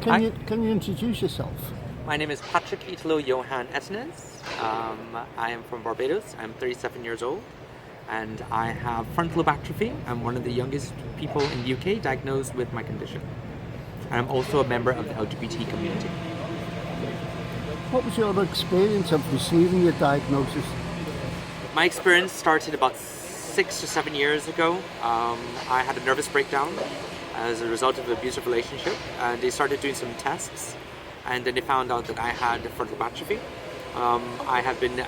Can you introduce yourself? My name is Patrick Etennes. I am from Barbados. I'm 37 years old, and I have frontal lobe atrophy. I'm one of the youngest people in the UK diagnosed with my condition. And I'm also a member of the LGBT community. What was your experience of receiving your diagnosis? My experience started about 6 to 7 years ago. I had a nervous breakdown as a result of an abusive relationship, and they started doing some tests, and then they found out that I had frontal lobe atrophy. I have been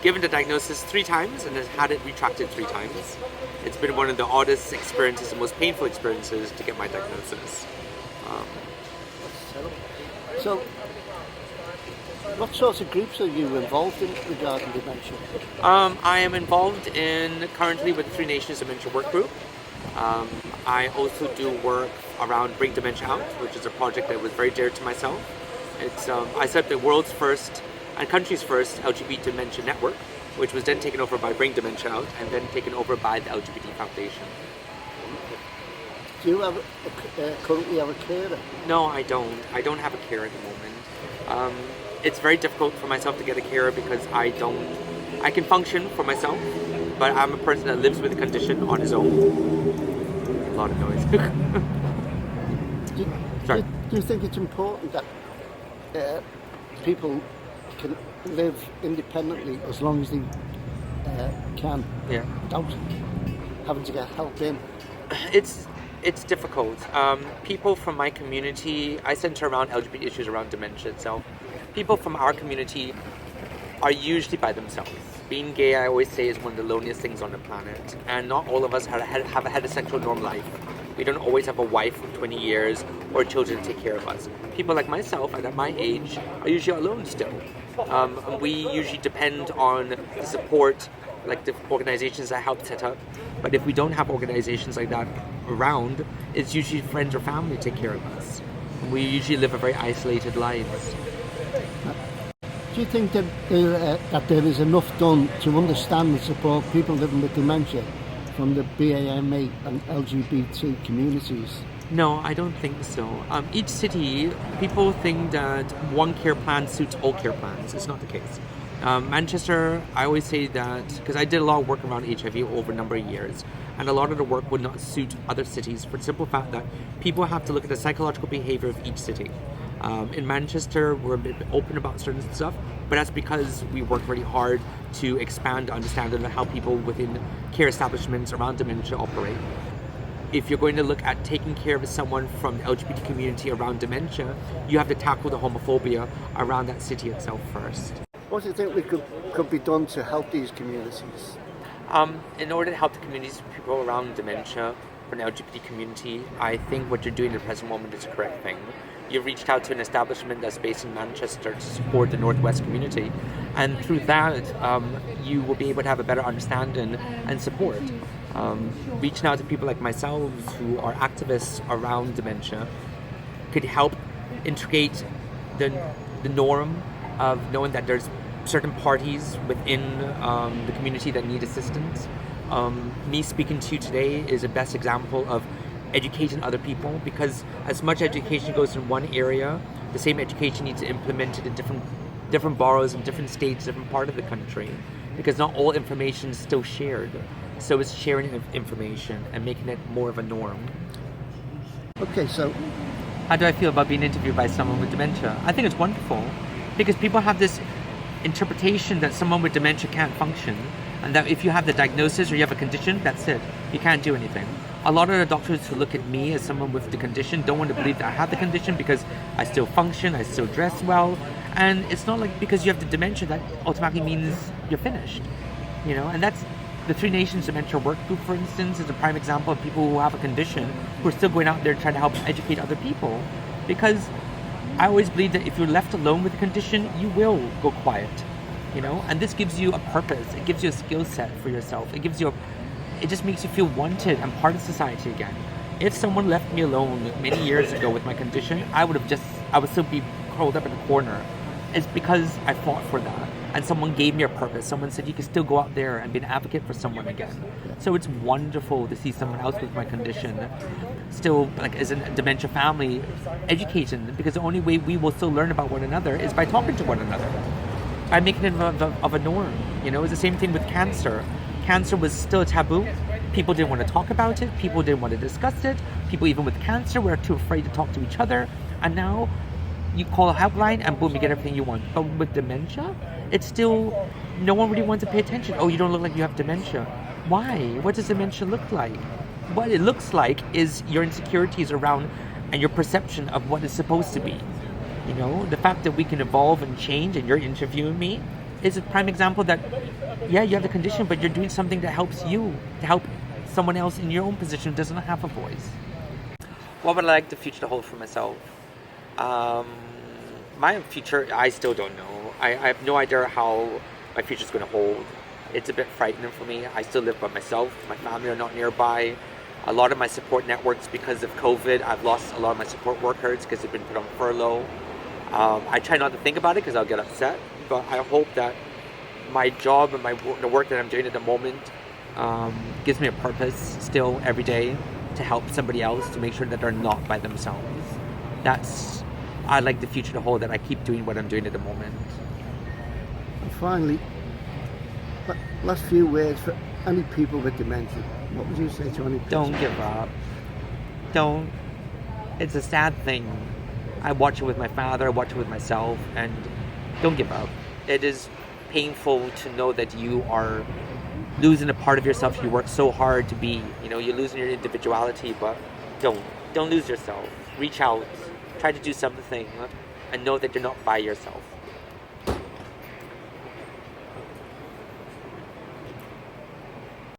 given the diagnosis 3 times and has had it retracted 3 times. It's been one of the oddest experiences, the most painful experiences to get my diagnosis. So, what sorts of groups are you involved in regarding dementia? I am involved currently with the Three Nations Dementia Work Group. I also do work around Bring Dementia Out, which is a project that was very dear to myself. I set up the world's first and country's first LGBT dementia network, which was then taken over by Bring Dementia Out and then taken over by the LGBT Foundation. Do you currently have a carer? No, I don't. I don't have a carer at the moment. It's very difficult for myself to get a carer because I can function for myself, but I'm a person that lives with the condition on his own. A lot of noise. Do you think it's important that people can live independently as long as they can, without having to get help in? It's difficult. People from my community, I center around LGBT issues around dementia itself. People from our community are usually by themselves. Being gay, I always say, is one of the loneliest things on the planet. And not all of us have a heterosexual norm life. We don't always have a wife for 20 years or children to take care of us. People like myself, and at my age, are usually alone still. We usually depend on the support, like the organizations I help set up. But if we don't have organizations like that around, it's usually friends or family take care of us. We usually live a very isolated lives. Do you think that there is enough done to understand and support people living with dementia from the BAME and LGBT communities? No, I don't think so. Each city, people think that one care plan suits all care plans. It's not the case. Manchester, I always say that, because I did a lot of work around HIV over a number of years, and a lot of the work would not suit other cities for the simple fact that people have to look at the psychological behavior of each city. In Manchester, we're a bit open about certain stuff, but that's because we work really hard to expand understanding of how people within care establishments around dementia operate. If you're going to look at taking care of someone from the LGBT community around dementia, you have to tackle the homophobia around that city itself first. What do you think could be done to help these communities? In order to help the communities, people around dementia, from the LGBT community, I think what you're doing at the present moment is the correct thing. You've reached out to an establishment that's based in Manchester to support the Northwest community, and through that, you will be able to have a better understanding and support. Reaching out to people like myself who are activists around dementia could help integrate the norm of knowing that there's certain parties within the community that need assistance. Me speaking to you today is the best example of educating other people, because as much education goes in one area, the same education needs to be implemented in different boroughs and different states, different part of the country, because not all information is still shared. So it's sharing of information and making it more of a norm. Okay, so how do I feel about being interviewed by someone with dementia? I think it's wonderful, because people have this interpretation that someone with dementia can't function, and that if you have the diagnosis or you have a condition, that's it. You can't do anything. A lot of the doctors who look at me as someone with the condition don't want to believe that I have the condition because I still function, I still dress well, and it's not like because you have the dementia that automatically means you're finished, and that's the Three Nations Dementia Work Group, for instance, is a prime example of people who have a condition who are still going out there trying to help educate other people, because I always believe that if you're left alone with a condition, you will go quiet, and this gives you a purpose, it gives you a skill set for yourself, it just makes you feel wanted and part of society again. If someone left me alone many years ago with my condition, I would still be curled up in a corner. It's because I fought for that. and someone gave me a purpose. Someone said you can still go out there and be an advocate for someone again. So it's wonderful to see someone else with my condition still, like, as a dementia family, education, because the only way we will still learn about one another is by talking to one another, by making it of a norm. You know, it's the same thing with cancer. Cancer was still taboo. People didn't want to talk about it. People didn't want to discuss it. People, even with cancer, were too afraid to talk to each other. And now you call a helpline and boom, you get everything you want. But with dementia, it's still, no one really wants to pay attention. Oh, you don't look like you have dementia. Why? What does dementia look like? What it looks like is your insecurities around and your perception of what is supposed to be. You know, the fact that we can evolve and change, and you're interviewing me, is a prime example that, yeah, you have the condition, but you're doing something that helps you, to help someone else in your own position who doesn't have a voice. What would I like the future to hold for myself? My future, I still don't know. I have no idea how my future is going to hold. It's a bit frightening for me. I still live by myself. My family are not nearby. A lot of my support networks, because of COVID, I've lost a lot of my support workers because they've been put on furlough. I try not to think about it because I'll get upset, but I hope that my job and the work that I'm doing at the moment gives me a purpose still every day to help somebody else, to make sure that they're not by themselves. That's, I'd like the future to hold, that I keep doing what I'm doing at the moment. And finally, last few words for any people with dementia. What would you say to any people? Don't give up. Don't. It's a sad thing. I watch it with my father, I watch it with myself, and don't give up. It is painful to know that you are losing a part of yourself you work so hard to be. You know, you're losing your individuality, but don't lose yourself. Reach out, try to do something, and know that you're not by yourself.